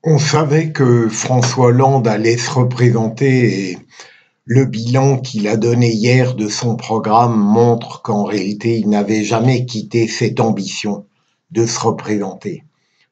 On savait que François Hollande allait se représenter et le bilan qu'il a donné hier de son programme montre qu'en réalité, il n'avait jamais quitté cette ambition de se représenter.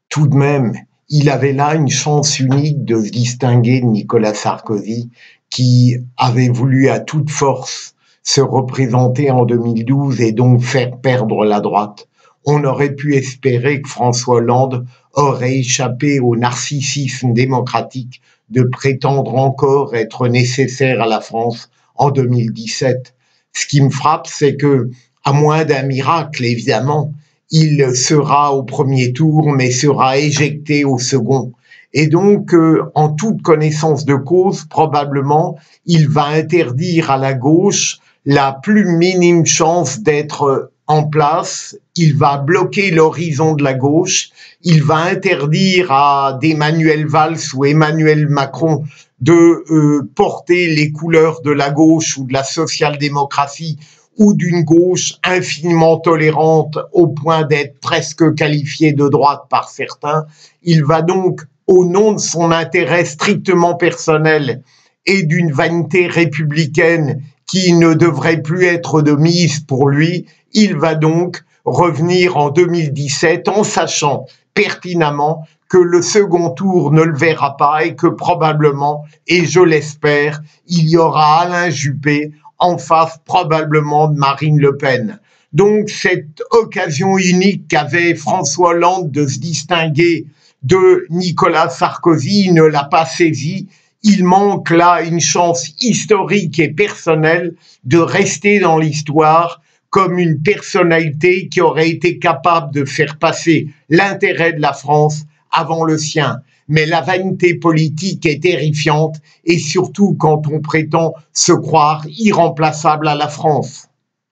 Tout de même, il avait là une chance unique de se distinguer de Nicolas Sarkozy, qui avait voulu à toute force se représenter en 2012 et donc faire perdre la droite. On aurait pu espérer que François Hollande aurait échappé au narcissisme démocratique de prétendre encore être nécessaire à la France en 2017. Ce qui me frappe, c'est que, à moins d'un miracle évidemment, il sera au premier tour, mais sera éjecté au second. Et donc, en toute connaissance de cause, probablement, il va interdire à la gauche la plus minime chance d'être en place. Il va bloquer l'horizon de la gauche. Il va interdire à d'Emmanuel Valls ou Emmanuel Macron de porter les couleurs de la gauche ou de la social-démocratie ou d'une gauche infiniment tolérante au point d'être presque qualifiée de droite par certains. Il va donc, au nom de son intérêt strictement personnel et d'une vanité républicaine qui ne devrait plus être de mise pour lui, il va donc revenir en 2017 en sachant pertinemment que le second tour ne le verra pas et que probablement, et je l'espère, il y aura Alain Juppé en face probablement de Marine Le Pen. Donc cette occasion unique qu'avait François Hollande de se distinguer de Nicolas Sarkozy, il ne l'a pas saisie. Il manque là une chance historique et personnelle de rester dans l'histoire comme une personnalité qui aurait été capable de faire passer l'intérêt de la France avant le sien. Mais la vanité politique est terrifiante, et surtout quand on prétend se croire irremplaçable à la France.